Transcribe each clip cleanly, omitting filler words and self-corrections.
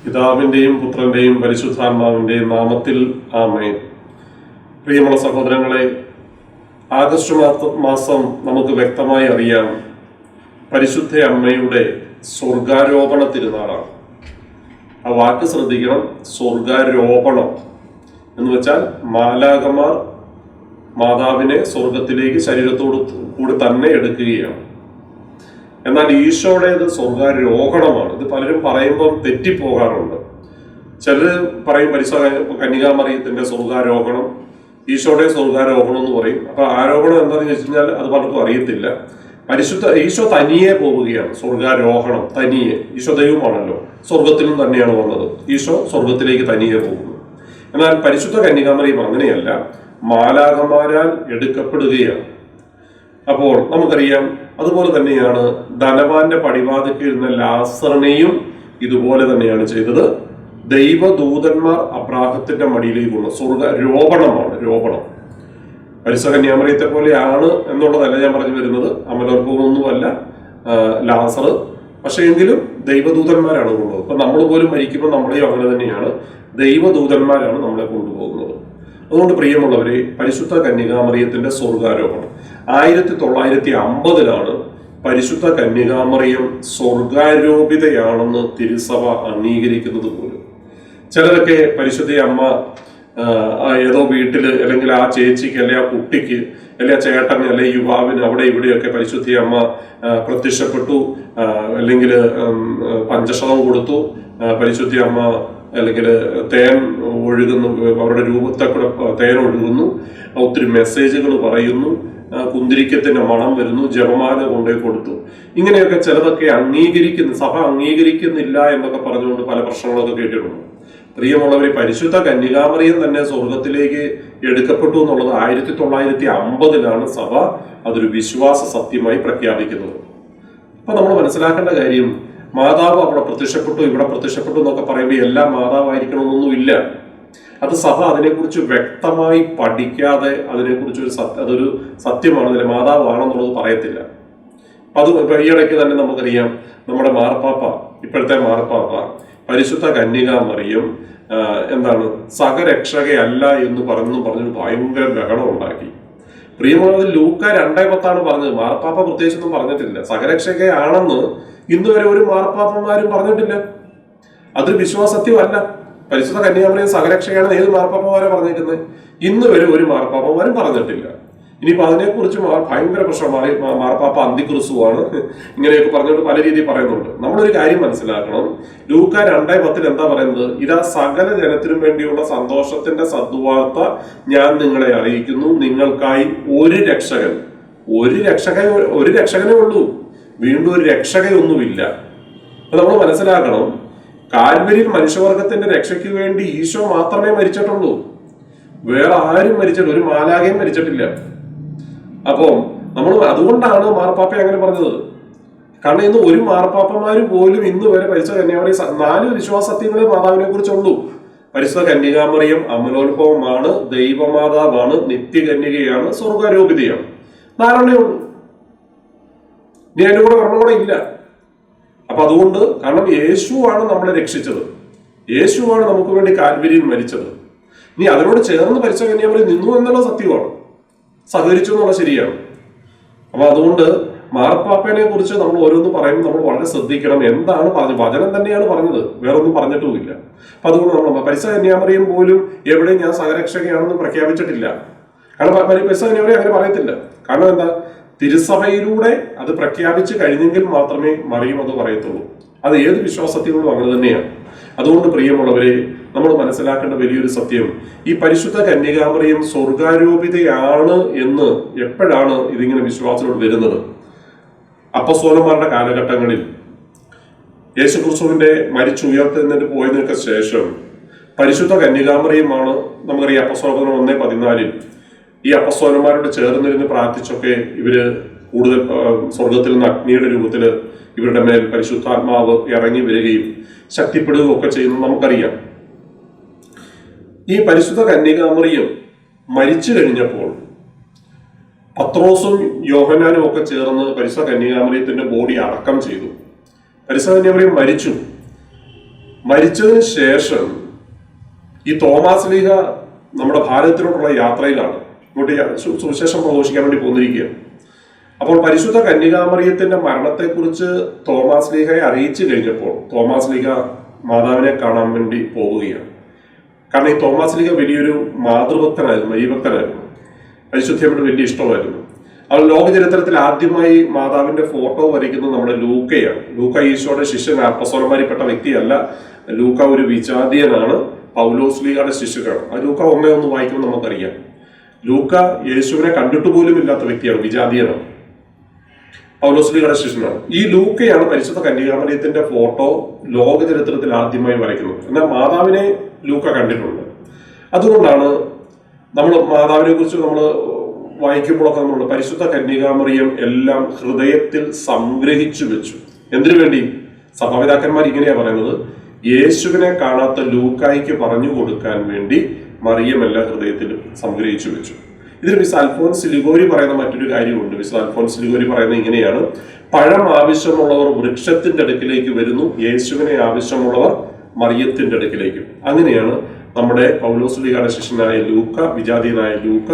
പിതാവിൻ്റെയും പുത്രൻ്റെയും പരിശുദ്ധാത്മാവിൻ്റെയും നാമത്തിൽ ആമേൻ. പ്രിയമുള്ള സഹോദരങ്ങളെ, ആഗസ്റ്റ് മാസം നമുക്ക് വ്യക്തമായി അറിയാം പരിശുദ്ധ അമ്മയുടെ സ്വർഗാരോപണ തിരുനാളാണ്. ആ വാക്ക് ശ്രദ്ധിക്കണം, സ്വർഗാരോപണം എന്ന് വെച്ചാൽ മാലാഖമാർ മാതാവിനെ സ്വർഗത്തിലേക്ക് ശരീരത്തോട് കൂടി തന്നെ എടുക്കുകയാണ്. എന്നാൽ ഈശോയുടേത് സ്വർഗാരോഹണമാണ്. ഇത് പലരും പറയുമ്പം തെറ്റിപ്പോകാറുണ്ട്. ചിലർ പറയും കന്യകാമറിയത്തിന്റെ സ്വർഗാരോഹണം, ഈശോയുടെ സ്വർഗാരോഹണം എന്ന് പറയും. അപ്പൊ ആരോപണം എന്താണെന്ന് വെച്ച് കഴിഞ്ഞാൽ അത് പലർക്കും അറിയത്തില്ല. ഈശോ തനിയെ പോവുകയാണ്, സ്വർഗാരോഹണം തനിയെ. ഈശോ ദൈവമാണല്ലോ, സ്വർഗത്തിലും തന്നെയാണ് വന്നത്. ഈശോ സ്വർഗത്തിലേക്ക് തനിയെ പോകുന്നു. എന്നാൽ പരിശുദ്ധ കന്യകാമറിയം അങ്ങനെയല്ല, മാലാഖമാരാൽ എടുക്കപ്പെടുകയാണ്. അപ്പോൾ നമുക്കറിയാം, അതുപോലെ തന്നെയാണ് ധനവാന്റെ പടിവാതിൽക്കൽ ഇരുന്ന ലാസറിനെയും ഇതുപോലെ തന്നെയാണ് ചെയ്തത്. ദൈവദൂതന്മാർ അബ്രാഹത്തിന്റെ മടിയിലേക്കുള്ള സ്വർഗാരോപണമാണ്. രോപണം പരിശുദ്ധ കന്യാമറിയത്തെ പോലെയാണ് എന്നുള്ളതല്ല ഞാൻ പറഞ്ഞു വരുന്നത്. അമലോത്ഭവമൊന്നുമല്ല ലാസർ, പക്ഷെ എങ്കിലും ദൈവദൂതന്മാരാണ് കൊണ്ടുപോകുന്നത്. ഇപ്പൊ നമ്മൾ പോലും മരിക്കുമ്പോൾ നമ്മളെയും അങ്ങനെ തന്നെയാണ്, ദൈവദൂതന്മാരാണ് നമ്മളെ കൊണ്ടുപോകുന്നത്. അതുകൊണ്ട് പ്രിയമുള്ളവരെ, പരിശുദ്ധ കന്യകാമറിയത്തിന്റെ സ്വർഗാരോപണം 1950 പരിശുദ്ധ കന്യകാമറിയം സ്വർഗാരോപിതയാണെന്ന് തിരുസഭ അംഗീകരിക്കുന്നത് പോലും. ചിലരൊക്കെ പരിശുദ്ധ അമ്മ ഏതോ വീട്ടില്, അല്ലെങ്കിൽ ആ ചേച്ചിക്ക്, അല്ലെ ആ കുട്ടിക്ക്, അല്ലെ ആ ചേട്ടന്, അല്ലെ യുവാവിന് അവിടെ ഇവിടെയൊക്കെ പരിശുദ്ധ അമ്മ പ്രത്യക്ഷപ്പെട്ടു, അല്ലെങ്കിൽ പഞ്ചശതം കൊടുത്തു, പരിശുദ്ധ അമ്മ അല്ലെങ്കിൽ തേൻ ഒഴുകുന്നു, അവരുടെ രൂപത്തെ കൂടെ തേൻ ഒഴുകുന്നു, ഒത്തിരി മെസ്സേജുകൾ പറയുന്നു, കുന്തിരിക്കത്തിന്റെ മണം വരുന്നു, ജപമാല കൊണ്ടുപോയി കൊടുത്തു. ഇങ്ങനെയൊക്കെ ചിലതൊക്കെ സഭ അംഗീകരിക്കുന്നില്ല എന്നൊക്കെ പറഞ്ഞുകൊണ്ട് പല പ്രശ്നങ്ങളൊക്കെ കേട്ടിട്ടുണ്ട്. പ്രിയമുള്ളവരെ, പരിശുദ്ധ കന്യകാമറിയം തന്നെ സ്വർഗത്തിലേക്ക് എടുക്കപ്പെട്ടു എന്നുള്ളത് 1950 സഭ അതൊരു വിശ്വാസ സത്യമായി പ്രഖ്യാപിക്കുന്നത്. അപ്പൊ നമ്മൾ മനസ്സിലാക്കേണ്ട കാര്യം, മാതാവ് അവിടെ പ്രത്യക്ഷപ്പെട്ടു, ഇവിടെ പ്രത്യക്ഷപ്പെട്ടു എന്നൊക്കെ പറയുമ്പോൾ എല്ലാം മാതാവായിരിക്കണമെന്നൊന്നുമില്ല. അത് സഭ അതിനെക്കുറിച്ച് വ്യക്തമായി പഠിക്കാതെ അതിനെക്കുറിച്ച് അതൊരു സത്യമാണ്, അതിലെ മാതാവാണെന്നുള്ളത് പറയത്തില്ല. അത് ഈയിടയ്ക്ക് തന്നെ നമുക്കറിയാം, നമ്മുടെ മാർപ്പാപ്പ, ഇപ്പോഴത്തെ മാർപ്പാപ്പ പരിശുദ്ധ കന്യകാമറിയം സഹരക്ഷകയല്ല എന്ന് പറഞ്ഞൊരു ഭയങ്കര ബഹളം ഉണ്ടാക്കി. പ്രിയമുള്ളതിൽ ലൂക്ക 2:10 പറഞ്ഞത്. മാർപ്പാപ്പ പ്രത്യേകിച്ചൊന്നും പറഞ്ഞിട്ടില്ല. സഹരക്ഷകയാണെന്ന് ഇന്ന് വരെ ഒരു മാർപ്പാപ്പന്മാരും പറഞ്ഞിട്ടില്ല. അതൊരു വിശ്വാസത്യമല്ല. പരിശുദ്ധ കന്യാമറിയം സഹരക്ഷകയാണെന്ന് ഏത് മാർപ്പാപ്പന്മാരെ പറഞ്ഞിരിക്കുന്നത്? ഇന്ന് വരെ ഒരു മാർപ്പാപ്പന്മാരും പറഞ്ഞിട്ടില്ല. ഇനിയിപ്പോ അതിനെക്കുറിച്ച് ഭയങ്കര പ്രശ്നമാണ്. മാർപ്പാപ്പ അന്തിക്രിസ്തുവാണ്, ഇങ്ങനെയൊക്കെ പറഞ്ഞുകൊണ്ട് പല രീതിയിൽ പറയുന്നുണ്ട്. നമ്മളൊരു കാര്യം മനസ്സിലാക്കണം, ലൂക്ക 2:10 എന്താ പറയുന്നത്? ഇതാ സകല ജനത്തിനും വേണ്ടിയുള്ള സന്തോഷത്തിന്റെ സദ്വാർത്ത ഞാൻ നിങ്ങളെ അറിയിക്കുന്നു, നിങ്ങൾക്കായി ഒരു രക്ഷകനേ ഉള്ളൂ, വീണ്ടും ഒരു രക്ഷകയൊന്നുമില്ല. അപ്പൊ നമ്മൾ മനസ്സിലാക്കണം, കാൽവരിയിൽ മനുഷ്യവർഗത്തിന്റെ രക്ഷയ്ക്ക് വേണ്ടി ഈശോ മാത്രമേ മരിച്ചിട്ടുള്ളൂ, വേറെ ആരും മരിച്ചിട്ടില്ല, ഒരു മാലാഖയും മരിച്ചിട്ടില്ല. അപ്പോൾ അതുകൊണ്ടാണ് മാർപ്പാപ്പ അങ്ങനെ പറഞ്ഞത്. കാരണം ഇന്ന് ഒരു മാർപ്പാപ്പന്മാര് പോലും ഇന്ന് വരെ പരിശുദ്ധ കന്യാമറിയം 4 വിശ്വാസ സത്യങ്ങളെ മാതാവിനെ കുറിച്ചുള്ളൂ. പരിശുദ്ധ കന്യകാമറിയം അമലോത്ഭവമാണ്, ദൈവമാതാവാണ്, നിത്യകന്യകയാണ്, സ്വർഗാരോപിതയാണ്. 4 ഉള്ളൂ. ഇനി അതിന്റെ കൂടെ ഒരെണ്ണം ഇല്ല. അപ്പൊ അതുകൊണ്ട്, കാരണം യേശുവാണ് നമ്മളെ രക്ഷിച്ചത്, യേശുവാണ് നമുക്ക് വേണ്ടി കാൽവരിയിൽ മരിച്ചത്. ഇനി അതിനോട് ചേർന്ന് പരിശുദ്ധ കന്യാമറിയം നിന്നു എന്നുള്ള സത്യമാണ്, സഹകരിച്ചു എന്നുള്ള ശരിയാണ്. അപ്പൊ അതുകൊണ്ട് മാർപ്പാപ്പനെ കുറിച്ച് നമ്മൾ ഓരോന്ന് പറയുമ്പോൾ നമ്മൾ വളരെ ശ്രദ്ധിക്കണം. എന്താണ് പറഞ്ഞത്? വചനം തന്നെയാണ് പറഞ്ഞത്, വേറൊന്നും പറഞ്ഞിട്ടുമില്ല. അപ്പൊ അതുകൊണ്ട് നമ്മൾ പരിശുദ്ധ കന്യാമറിയം പോലും എവിടെയും ഞാൻ സഹരക്ഷകയാണെന്ന് പ്രഖ്യാപിച്ചിട്ടില്ല. കാരണം പരിശുദ്ധ കന്യാമറിയം അങ്ങനെ പറയത്തില്ല. കാരണം എന്താ? തിരുസഭയിലൂടെ അത് പ്രഖ്യാപിച്ചു കഴിഞ്ഞെങ്കിൽ മാത്രമേ മറിയം അത് പറയത്തുള്ളൂ. അത് ഏത് വിശ്വാസത്തിനോടും അങ്ങനെ തന്നെയാണ്. അതുകൊണ്ട് പ്രിയമുള്ളവരെ, നമ്മൾ മനസ്സിലാക്കേണ്ട വലിയൊരു സത്യം, ഈ പരിശുദ്ധ കന്യകാമറിയം സ്വർഗാരോപിതയാണ് എന്ന് എപ്പോഴാണ് ഇതിങ്ങനെ വിശ്വാസത്തോട് വരുന്നത്? അപ്പസ്തോലന്മാരുടെ കാലഘട്ടങ്ങളിൽ യേശുക്രിസ്തുവിന്റെ മരിച്ചുയർത്തെഴുന്നേറ്റ് പോയതിനൊക്കെ ശേഷം പരിശുദ്ധ കന്യകാമറിയമാണ്, നമുക്കറിയാം അപ്പസ്തോലർ 1:14 ഈ അപ്പസ്തോലന്മാരോട് ചേർന്നിരുന്ന് പ്രാർത്ഥിച്ചൊക്കെ ഇവര് കൂടുതൽ സ്വർഗത്തിൽ നിന്ന് അഗ്നിയുടെ രൂപത്തില് ഇവരുടെ മേൽ പരിശുദ്ധാത്മാവ് ഇറങ്ങി വരികയും ശക്തിപ്പെടുകയും ഒക്കെ ചെയ്യുന്നത് നമുക്കറിയാം. ഈ പരിശുദ്ധ കന്യകാമറിയം മരിച്ചു കഴിഞ്ഞപ്പോൾ പത്രോസും യോഹന്നാനും ഒക്കെ ചേർന്ന് പരിശുദ്ധ കന്യകാമറിയത്തിന്റെ ബോഡി അടക്കം ചെയ്തു. പരിശുദ്ധ കന്യകാമറിയം മരിച്ചു. മരിച്ചതിന് ശേഷം ഈ തോമാസ് ലീഹ നമ്മുടെ ഭാരതത്തിലോട്ടുള്ള യാത്രയിലാണ്, ഇങ്ങോട്ട് സുവിശേഷം പ്രഘോഷിക്കാൻ വേണ്ടി പോന്നിരിക്കുകയാണ്. അപ്പോൾ പരിശുദ്ധ കന്യകാമറിയത്തിന്റെ മരണത്തെക്കുറിച്ച് തോമാസ് ലീഹയെ അറിയിച്ചു കഴിഞ്ഞപ്പോൾ തോമാസ് ലീഹ മാതാവിനെ കാണാൻ വേണ്ടി പോവുകയാണ്. കാരണം ഈ തോമാസ് ലീഹ വലിയൊരു മാതൃഭക്തനായിരുന്നു, മരീഭക്തനായിരുന്നു, പരിശുദ്ധയോട് വലിയ ഇഷ്ടമായിരുന്നു. അവൻ ലോക ചരിത്രത്തിൽ ആദ്യമായി മാതാവിന്റെ ഫോട്ടോ വരയ്ക്കുന്നത് നമ്മുടെ ലൂക്കയാണ്. ലൂക്ക ഈശോയുടെ ശിഷ്യൻ, അപ്പസ്തലന്മാരിൽപ്പെട്ട വ്യക്തിയല്ല. ലൂക്ക ഒരു വിജാതീയനാണ്, പൗലോസ് ലീഹയുടെ ശിഷ്യനാണ്. ആ ലൂക്ക 1:1 വായിക്കുമ്പോൾ നമുക്കറിയാം. ലൂക്ക യേശുവിനെ കണ്ടിട്ട് പോലും ഇല്ലാത്ത വ്യക്തിയാണ്, വിജാതീയനാണ്, പൗലോസ് ലീഹയുടെ ശിഷ്യനാണ്. ഈ ലൂക്കയാണ് പരിശുദ്ധ കന്യകാമറിയത്തിന്റെ ഫോട്ടോ ലോക ചരിത്രത്തിൽ ആദ്യമായി വരയ്ക്കുന്നത്. എന്നാൽ മാതാവിനെ ലൂക്ക കണ്ടിട്ടുണ്ട്. അതുകൊണ്ടാണ് നമ്മൾ മാതാവിനെ കുറിച്ച് നമ്മൾ വായിക്കുമ്പോഴൊക്കെ നമ്മൾ പരിശുദ്ധ കന്യകാമറിയം എല്ലാം ഹൃദയത്തിൽ സംഗ്രഹിച്ചു വെച്ചു. എന്തിനു വേണ്ടി? സഭാപിതാക്കന്മാർ ഇങ്ങനെയാ പറയുന്നത്, യേശുവിനെ കാണാത്ത ലൂക്കായിക്ക് പറഞ്ഞു കൊടുക്കാൻ വേണ്ടി മറിയം എല്ലാ ഹൃദയത്തിലും സംഗ്രഹിച്ചു വെച്ചു. ഇതിൽ മിസ് അൽഫോൻസ് ലിഗോരി പറയുന്ന മറ്റൊരു കാര്യമുണ്ട്. മിസ് അൽഫോൻസ് ലിഗോരി പറയുന്നത് ഇങ്ങനെയാണ്: പഴം ആവശ്യമുള്ളവർ വൃക്ഷത്തിന്റെ അടുക്കിലേക്ക് വരുന്നു, യേശുവിനെ ആവശ്യമുള്ളവർ മറിയത്തിന്റെ അടുക്കിലേക്കും. അങ്ങനെയാണ് നമ്മുടെ പൗലോസ് ലീഹയുടെ ശിഷ്യനായ ലൂക്ക, വിജാതീയനായ ലൂക്ക,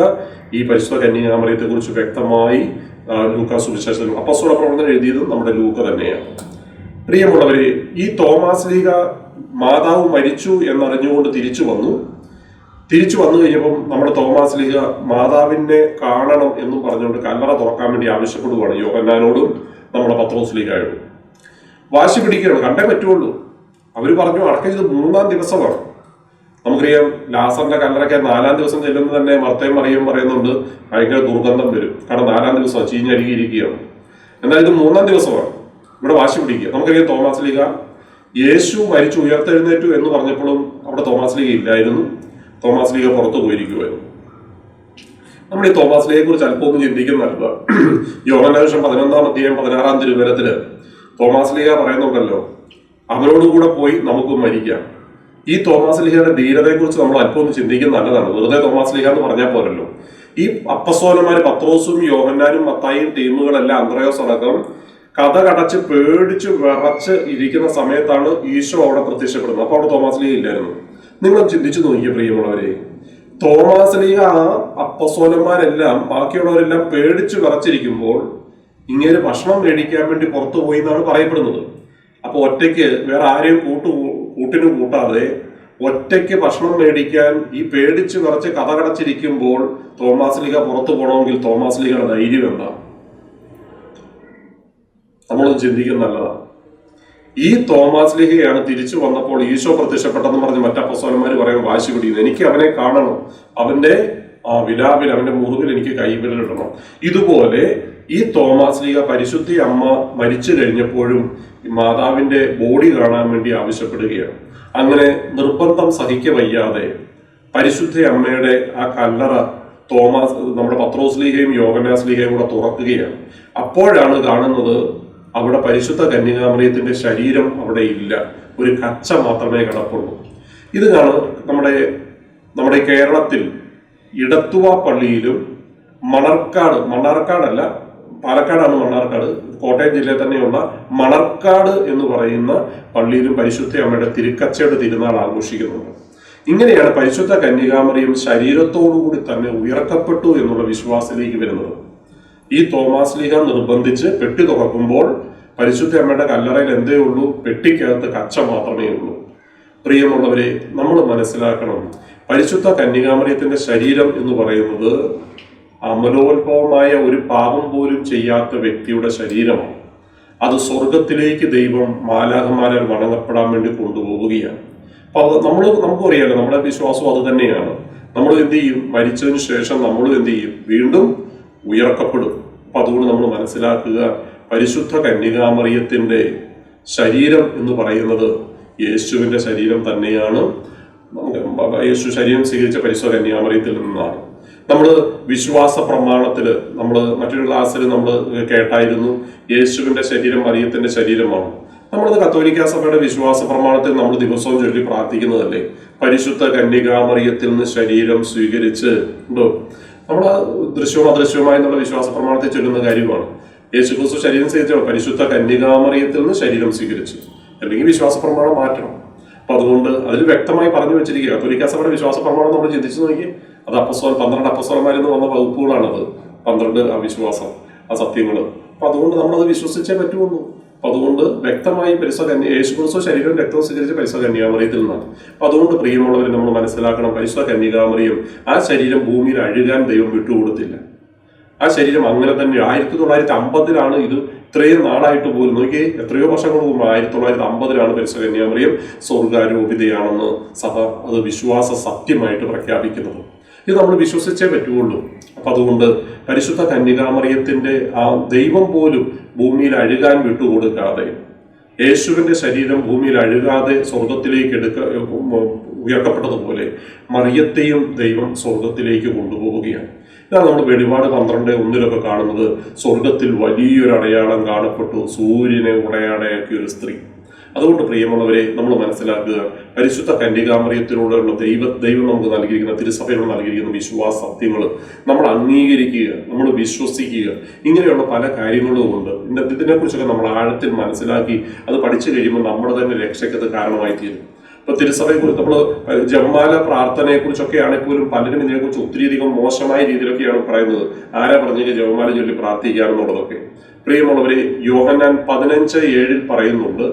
ഈ പരിശുദ്ധ കന്യകാമറിയത്തെ കുറിച്ച് വ്യക്തമായി ലൂക്ക സുവിശേഷത്തിൽ അപ്പോസ്തല പ്രവർത്തനം എഴുതിയതും നമ്മുടെ ലൂക്ക തന്നെയാണ്. പ്രിയമുള്ളവരെ, ഈ തോമാസ് ലീഹ മാതാവ് മരിച്ചു എന്നറിഞ്ഞുകൊണ്ട് തിരിച്ചു വന്നു കഴിഞ്ഞപ്പം നമ്മുടെ തോമാസ് ലീഹ മാതാവിനെ കാണണം എന്ന് പറഞ്ഞുകൊണ്ട് കല്ലറ തുറക്കാൻ വേണ്ടി ആവശ്യപ്പെടുകയാണ് യോഹന്നാനോടും നമ്മുടെ പത്രോസ് ലീഹയോടും. വാശി പിടിക്കുകയാണ്, കണ്ടേ പറ്റുള്ളൂ. അവര് പറഞ്ഞു അടക്കം 3-ാം ദിവസമാണ്. നമുക്കറിയാം, ലാസറിന്റെ കല്ലറയ്ക്ക് 4-ാം ദിവസം ചെല്ലുമ്പോൾ തന്നെ മർത്തയും മറിയും പറയുന്നുണ്ട് ഭയങ്കര ദുർഗന്ധം വരും, കാരണം 4-ാം ദിവസമാണ്, ചീഞ്ഞഴുകിയിരിക്കുകയാണ്. എന്നാൽ ഇത് 3-ാം ദിവസമാണ്. ഇവിടെ വാശി പിടിക്കുക. നമുക്കറിയാം, തോമാസ് ലീഹ യേശു മരിച്ചു ഉയർത്തെഴുന്നേറ്റു എന്ന് പറഞ്ഞപ്പോഴും അവിടെ തോമാസ് ലീഹ ഇല്ലായിരുന്നു. തോമാസ് ലീഹ പുറത്തു പോയിരിക്കുമായിരുന്നു. നമ്മൾ ഈ തോമാസ് ലീഹയെ കുറിച്ച് അല്പമൊന്നും ചിന്തിക്കുന്നതല്ല. യോഹന്നാൻ 11-ാം അധ്യായം 16-ാം തിരുവചനത്തില് തോമാസ് ലീഹ പറയുന്നുണ്ടല്ലോ, അവരോടുകൂടെ പോയി നമുക്ക് മരിക്കാം. ഈ തോമാസ് ലീഹയുടെ ധീരതയെ കുറിച്ച് നമ്മൾ അല്പമൊന്നും ചിന്തിക്കുന്നത് നല്ലതാണ്. വെറുതെ തോമാസ് ലീഹ എന്ന് പറഞ്ഞാൽ പോരല്ലോ. ഈ അപ്പസ്തോലന്മാര് പത്രോസും യോഹന്നാനും മത്തായിയും ടീമുകളെല്ലാം അന്ത്രയോസ് അടക്കം കഥ കടച്ച് പേടിച്ച് വിറച്ച് ഇരിക്കുന്ന സമയത്താണ് ഈശോ അവിടെ പ്രത്യക്ഷപ്പെടുന്നത്. അപ്പൊ അവിടെ തോമാസ് ലീഹ ഇല്ലായിരുന്നു. നിങ്ങൾ ചിന്തിച്ചു നോക്കിയ പ്രിയമുള്ളവരെ, തോമാസ് ലീഹ അപ്പസ്തോലന്മാരെല്ലാം ബാക്കിയുള്ളവരെല്ലാം പേടിച്ച് വിറച്ചിരിക്കുമ്പോൾ ഇങ്ങനെ ഭക്ഷണം മേടിക്കാൻ വേണ്ടി പുറത്തു പോയി എന്നാണ് പറയപ്പെടുന്നത്. അപ്പൊ ഒറ്റയ്ക്ക് വേറെ ആരെയും കൂട്ടിന് കൂട്ടാതെ ഒറ്റയ്ക്ക് ഭക്ഷണം മേടിക്കാൻ ഈ പേടിച്ച് വിറച്ച് കഥ കടച്ചിരിക്കുമ്പോൾ തോമാസ് ലീഹ പുറത്തു പോകണമെങ്കിൽ തോമാസ് ലീഹയുടെ ധൈര്യം എന്താ? നമ്മളൊന്ന് ചിന്തിക്കുന്ന നല്ലതാണ്. ഈ തോമാസ് ലീഹയാണ് തിരിച്ചു വന്നപ്പോൾ ഈശോ പ്രത്യക്ഷപ്പെട്ടെന്ന് പറഞ്ഞ് മറ്റപ്പസ്തോലന്മാർ പറയുമ്പോൾ വാശി പിടിക്കുന്നു, എനിക്ക് അവനെ കാണണം, അവന്റെ വിലാപിൽ, അവന്റെ മുറിവിൽ എനിക്ക് കൈവിരലിടണം. ഇതുപോലെ ഈ തോമാസ് ലീഹ പരിശുദ്ധി അമ്മ മരിച്ചു കഴിഞ്ഞപ്പോഴും മാതാവിന്റെ ബോഡി കാണാൻ വേണ്ടി ആവശ്യപ്പെടുകയാണ്. അങ്ങനെ നിർബന്ധം സഹിക്കവയ്യാതെ പരിശുദ്ധ അമ്മയുടെ ആ കല്ലറ നമ്മുടെ പത്രോസ് ലീഹയും യോഹന്നാസ് ലീഹയും കൂടെ തുറക്കുകയാണ്. അപ്പോഴാണ് കാണുന്നത് അവിടെ പരിശുദ്ധ കന്യകാമറിയത്തിന്റെ ശരീരം അവിടെ ഇല്ല, ഒരു കച്ച മാത്രമേ കിടപ്പുള്ളൂ. ഇത് നമ്മുടെ കേരളത്തിൽ ഇടത്തുവ പള്ളിയിലും മണ്ണാർക്കാടല്ല, പാലക്കാടാണ് മണ്ണാർക്കാട്, കോട്ടയം ജില്ലയിൽ തന്നെയുള്ള മണർക്കാട് എന്ന് പറയുന്ന പള്ളിയിലും പരിശുദ്ധ അമ്മയുടെ തിരുക്കച്ചയുടെ തിരുനാൾ ആഘോഷിക്കുന്നുണ്ട്. ഇങ്ങനെയാണ് പരിശുദ്ധ കന്യകാമറിയം ശരീരത്തോടുകൂടി തന്നെ ഉയർക്കപ്പെട്ടു എന്നുള്ള വിശ്വാസത്തിലേക്ക് വരുന്നത്. ഈ തോമാസ് ലീഹ നിർബന്ധിച്ച് പെട്ടി തുറക്കുമ്പോൾ പരിശുദ്ധ അമ്മയുടെ കല്ലറയിൽ എന്തേ ഉള്ളൂ? പെട്ടിക്കകത്ത് കച്ച മാത്രമേ ഉള്ളൂ. പ്രിയമുള്ളവരെ, നമ്മൾ മനസ്സിലാക്കണം, പരിശുദ്ധ കന്യകാമറിയത്തിന്റെ ശരീരം എന്ന് പറയുന്നത് അമലോത്ഭവമായ ഒരു പാപം പോലും ചെയ്യാത്ത വ്യക്തിയുടെ ശരീരമാണ്. അത് സ്വർഗത്തിലേക്ക് ദൈവം മാലാഖമാരാൽ വണങ്ങപ്പെടാൻ വേണ്ടി കൊണ്ടുപോവുകയാണ്. അപ്പൊ നമുക്കും അറിയാലോ, നമ്മുടെ വിശ്വാസം അത് തന്നെയാണ്. നമ്മൾ എന്ത് ചെയ്യും? മരിച്ചതിന് ശേഷം നമ്മൾ എന്ത് ചെയ്യും? വീണ്ടും ഉയർക്കപ്പെടും. അപ്പൊ അതുകൊണ്ട് നമ്മൾ മനസ്സിലാക്കുക, പരിശുദ്ധ കന്യകാമറിയത്തിന്റെ ശരീരം എന്ന് പറയുന്നത് യേശുവിന്റെ ശരീരം തന്നെയാണ്. യേശു ശരീരം സ്വീകരിച്ച പരിശുദ്ധ കന്യകാമറിയത്തിൽ നിന്നാണ്. നമ്മൾ വിശ്വാസ പ്രമാണത്തില് മറ്റൊരു ക്ലാസ്സിൽ നമ്മൾ കേട്ടായിരുന്നു, യേശുവിന്റെ ശരീരം മറിയത്തിന്റെ ശരീരമാണ്. നമ്മളത് കത്തോലിക്ക സഭയുടെ വിശ്വാസ പ്രമാണത്തിൽ നമ്മൾ ദിവസവും ചൊല്ലി പ്രാർത്ഥിക്കുന്നതല്ലേ, പരിശുദ്ധ കന്യകാമറിയത്തിൽ നിന്ന് ശരീരം സ്വീകരിച്ച് ഉണ്ടോ? നമ്മൾ ദൃശ്യവും അദൃശ്യവുമായി എന്നുള്ള വിശ്വാസ പ്രമാണത്തിൽ ചൊല്ലുന്ന കാര്യമാണ്. യേശുക്രിസ്തു ശരീരം സ്വീകരിച്ച പരിശുദ്ധ കന്യകാമറിയത്തിൽ നിന്ന് ശരീരം സ്വീകരിച്ചു. അല്ലെങ്കിൽ വിശ്വാസ പ്രമാണം മാറ്റണം. അപ്പൊ അതുകൊണ്ട് അതിൽ വ്യക്തമായി പറഞ്ഞു വെച്ചിരിക്കുക. കത്തോലിക്കാ സഭയുടെ വിശ്വാസ പ്രമാണം നമ്മൾ ചിന്തിച്ചു നോക്കി, അത് 12 അപ്പസ്തലന്മാരിൽ നിന്ന് വന്ന വകുപ്പുകളാണത്. 12 ആ വിശ്വാസം, ആ സത്യങ്ങൾ. അപ്പൊ അതുകൊണ്ട് നമ്മളത് വിശ്വസിച്ചേ പറ്റുള്ളൂ. അപ്പൊ അതുകൊണ്ട് വ്യക്തമായി യേശുക്രിസ്തു ശരീരവും രക്തവും സ്വീകരിച്ച പരിശുദ്ധ കന്യാമറിയത്തിൽ നിന്നാണ്. അപ്പൊ അതുകൊണ്ട് പ്രിയമുള്ളവരെ നമ്മൾ മനസ്സിലാക്കണം, പരിശുദ്ധ കന്യകാമറിയം ആ ശരീരം ഭൂമിയിൽ അഴുകാൻ ദൈവം വിട്ടുകൊടുത്തില്ല. ആ ശരീരം അങ്ങനെ തന്നെ 1950 ഇത് ഇത്രയും നാളായിട്ട് പോലും നോക്കി, എത്രയോ വർഷങ്ങൾ മുമ്പ് 1950 പരിശുദ്ധ കന്യാമറിയം സ്വർഗാരോപിതയാണെന്ന് സഭ അത് വിശ്വാസ സത്യമായിട്ട് പ്രഖ്യാപിക്കുന്നത്. ഇത് നമ്മൾ വിശ്വസിച്ചേ പറ്റുള്ളൂ. അപ്പൊ അതുകൊണ്ട് പരിശുദ്ധ കന്യകാമറിയത്തിന്റെ ആ ദൈവം പോലും ഭൂമിയിൽ അഴുകാൻ വിട്ടുകൊടുക്കാതെ, യേശുവിന്റെ ശരീരം ഭൂമിയിൽ അഴുകാതെ സ്വർഗത്തിലേക്ക് ഉയർത്തപ്പെട്ടതുപോലെ മറിയത്തെയും ദൈവം സ്വർഗത്തിലേക്ക് കൊണ്ടുപോവുകയാണ്. ഇതാണ് നമ്മൾ വെളിപാട് 12:1 കാണുന്നത്. സ്വർഗത്തിൽ വലിയൊരു അടയാളം കാണപ്പെട്ടു, സൂര്യനെ ഉടയാടയാക്കിയ ഒരു സ്ത്രീ. അതുകൊണ്ട് പ്രിയമുള്ളവരെ നമ്മൾ മനസ്സിലാക്കുക, പരിശുദ്ധ കന്യകാമറിയത്തിലൂടെയുള്ള ദൈവം നമുക്ക് നൽകിയിരിക്കുന്ന, തിരുസഭയോട് നൽകിയിരിക്കുന്ന വിശ്വാസ സത്യങ്ങൾ നമ്മൾ അംഗീകരിക്കുക, നമ്മൾ വിശ്വസിക്കുക. ഇങ്ങനെയുള്ള പല കാര്യങ്ങളും ഉണ്ട്. ഇതിനെക്കുറിച്ചൊക്കെ നമ്മൾ ആഴത്തിൽ മനസ്സിലാക്കി അത് പഠിച്ചു കഴിയുമ്പോൾ നമ്മുടെ തന്നെ രക്ഷയ്ക്കത് കാരണമായി തീരും. ഇപ്പൊ തിരുസഭയെ കുറിച്ച് നമ്മൾ ജപമാല പ്രാർത്ഥനയെ കുറിച്ചൊക്കെയാണ് പോലും പലരും ഇതിനെക്കുറിച്ച് ഒത്തിരിയധികം മോശമായ രീതിയിലൊക്കെയാണ് പറയുന്നത്. ആരാ പറഞ്ഞത് ജപമാല ചൊല്ലി പ്രാർത്ഥിക്കാമെന്നുള്ളതൊക്കെ? പ്രിയമുള്ളവരെ, യോഹന്നാൻ 15:7 പറയുന്നുണ്ട്,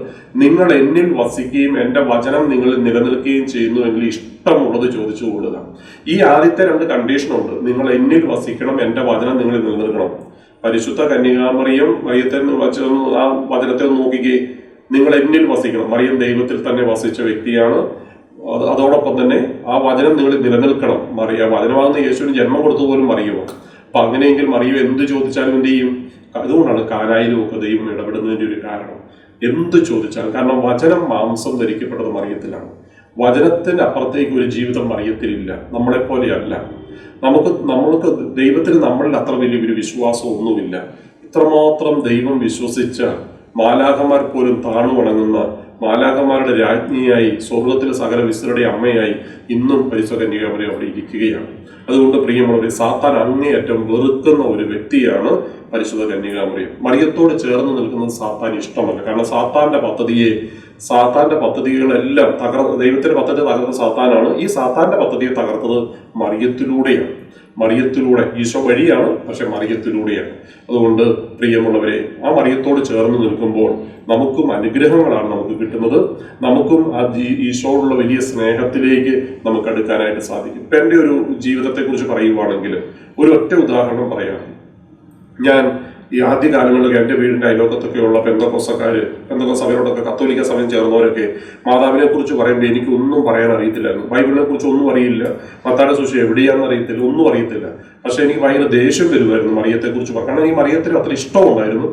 നിങ്ങൾ എന്നിൽ വസിക്കുകയും എൻ്റെ വചനം നിങ്ങളിൽ നിലനിൽക്കുകയും ചെയ്യുന്നുവെങ്കിൽ ഇഷ്ടമുള്ളത് ചോദിച്ചു കൊള്ളുക. ഈ ആദ്യത്തെ 2 കണ്ടീഷനുണ്ട്. നിങ്ങൾ എന്നിൽ വസിക്കണം, എൻ്റെ വചനം നിങ്ങളിൽ നിലനിൽക്കണം. പരിശുദ്ധ കന്യകാമറിയം മറിയത്തെ ആ വചനത്തെ നോക്കിക്കേ, നിങ്ങൾ എന്നിൽ വസിക്കണം. മറിയം ദൈവത്തിൽ തന്നെ വസിച്ച വ്യക്തിയാണ്. അതോടൊപ്പം തന്നെ ആ വചനം നിങ്ങൾ നിലനിൽക്കണം. വചനമാകുന്ന യേശുവിന് ജന്മം കൊടുത്തു പോലും മറിയുമോ. അപ്പൊ അങ്ങനെയെങ്കിൽ മറിയം എന്ത് ചോദിച്ചാലും എന്ത് ചെയ്യും? അതുകൊണ്ടാണ് കാനായിലും ഒക്കെ ദൈവം ഇടപെടുന്നതിന്റെ ഒരു കാരണം. എന്ത് ചോദിച്ചാലും, കാരണം വചനം മാംസം ധരിക്കപ്പെട്ടത് മറിയത്തിലാണ്. വചനത്തിന് അപ്പുറത്തേക്ക് ഒരു ജീവിതം മറിയത്തിലില്ല. നമ്മളെപ്പോലെയല്ല. നമ്മൾക്ക് ദൈവത്തിന് നമ്മളിൽ അത്ര വലിയൊരു വിശ്വാസം ഒന്നുമില്ല. ഇത്രമാത്രം ദൈവം വിശ്വസിച്ച മാലാഖമാർ പോലും താണു വണങ്ങുന്ന, മാലാഖമാരുടെ രാജ്ഞിയായി, സ്വർഗത്തിലെ സകല വിസ്തരുടെ അമ്മയായി ഇന്നും പരിശുദ്ധ കന്യകാമറിയം അവിടെ ഇരിക്കുകയാണ്. അതുകൊണ്ട് പ്രിയമുള്ളവരെ, സാത്താൻ അങ്ങേയറ്റം വെറുക്കുന്ന ഒരു വ്യക്തിയാണ് പരിശുദ്ധ കന്യകാമറിയം. മറിയത്തോട് ചേർന്ന് നിൽക്കുന്നത് സാത്താൻ ഇഷ്ടമല്ല. കാരണം സാത്താന്റെ പദ്ധതികളെല്ലാം ദൈവത്തിന്റെ പദ്ധതി തകർത്ത സാത്താനാണ്. ഈ സാത്താന്റെ പദ്ധതിയെ തകർത്തത് മറിയത്തിലൂടെ ഈശോ വഴിയാണ്, പക്ഷെ മറിയത്തിലൂടെയാണ്. അതുകൊണ്ട് പ്രിയമുള്ളവരെ, ആ മറിയത്തോട് ചേർന്ന് നിൽക്കുമ്പോൾ നമുക്കും അനുഗ്രഹങ്ങളാണ് നമുക്ക് കിട്ടുന്നത്. നമുക്കും ആ ഈശോയുള്ള വലിയ സ്നേഹത്തിലേക്ക് നമുക്ക് അടുക്കാനായിട്ട് സാധിക്കും. ഇപ്പൊ എൻ്റെ ഒരു ജീവിതത്തെ കുറിച്ച് പറയുവാണെങ്കിൽ ഒരു ഒറ്റ ഉദാഹരണം പറയാം. ഞാൻ ഈ ആദ്യകാലങ്ങളിലൊക്കെ എൻ്റെ വീടിൻ്റെ അയലോക്കത്തൊക്കെയുള്ള പെന്തക്കോസ് സഭയോടൊക്കെ, കത്തോലിക്ക സഭയിൽ ചേർന്നവരൊക്കെ മാതാവിനെ കുറിച്ച് പറയുമ്പോൾ എനിക്കൊന്നും പറയാൻ അറിയത്തില്ലായിരുന്നു. ബൈബിളിനെ കുറിച്ച് ഒന്നും അറിയില്ല, മത്തായിയുടെ സുവിശേഷം എവിടെയാണെന്ന് അറിയത്തില്ല, ഒന്നും അറിയത്തില്ല. പക്ഷെ എനിക്ക് ഭയങ്കര ദേഷ്യം വരുമായിരുന്നു മറിയത്തെക്കുറിച്ച് പറയാൻ. കാരണം ഈ മറിയത്തിന് അത്ര ഇഷ്ടമുണ്ടായിരുന്നു.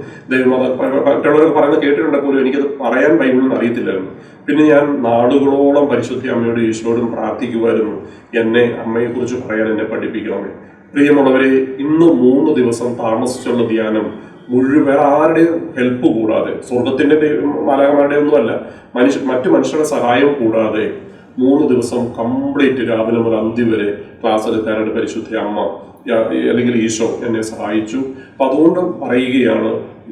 മറ്റുള്ളവരൊക്കെ പറയുന്നത് കേട്ടിട്ടുണ്ടെങ്കിൽ പോലും എനിക്കത് പറയാൻ ബൈബിളിൽ അറിയത്തില്ലായിരുന്നു. പിന്നെ ഞാൻ നാടുകളോളം പരിശുദ്ധ അമ്മയോടും ഈശോയോടും പ്രാർത്ഥിക്കുമായിരുന്നു, എന്നെ അമ്മയെക്കുറിച്ച് പറയാൻ എന്നെ പഠിപ്പിക്കണമേ. പ്രിയമുള്ളവരെ, ഇന്ന് 3 ദിവസം താമസിച്ചുള്ള ധ്യാനം മുഴുവൻ വേറെ ആരുടെയും ഹെൽപ്പ് കൂടാതെ, സ്വർഗത്തിന്റെ മാലാഖമാരുടെ ഒന്നുമല്ല, മറ്റു മനുഷ്യരുടെ സഹായം കൂടാതെ 3 ദിവസം കംപ്ലീറ്റ് രാവിലെ മുതൽ അന്ത്യം വരെ ക്ലാസ് എടുക്കാനായിട്ട് പരിശുദ്ധ അമ്മ അല്ലെങ്കിൽ ഈശോ എന്നെ സഹായിച്ചു. അപ്പൊ അതുകൊണ്ട് പറയുകയാണ്,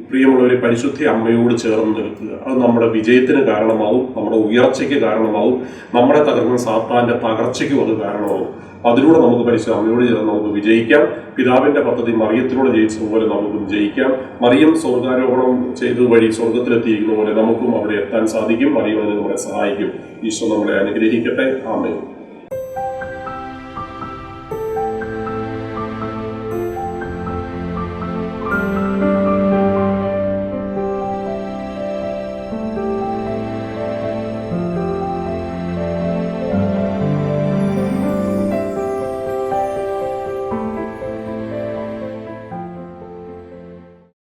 പ്രിയമുള്ളവരെ, പരിശുദ്ധ അമ്മയോട് ചേർന്ന് നിൽക്കുക. അത് നമ്മുടെ വിജയത്തിന് കാരണമാവും, നമ്മുടെ ഉയർച്ചയ്ക്ക് കാരണമാവും, നമ്മളെ തകർക്കുന്ന സാത്താന്റെ തകർച്ചയ്ക്കും അത് കാരണമാവും. അതിലൂടെ നമുക്ക് പരിശുദ്ധ അമ്മയോട് ചേർന്ന് നമുക്ക് വിജയിക്കാം. പിതാവിന്റെ പദ്ധതി മറിയത്തിലൂടെ ജയിച്ചതുപോലെ നമുക്കും ജയിക്കാം. മറിയം സ്വർഗാരോഹണം ചെയ്ത വഴി സ്വർഗത്തിലെത്തിയിരിക്കുന്ന പോലെ നമുക്കും അവിടെ എത്താൻ സാധിക്കും. മറിയം അതിന് നമ്മളെ സഹായിക്കും. ഈശോ നമ്മളെ അനുഗ്രഹിക്കട്ടെ. ആമേൻ.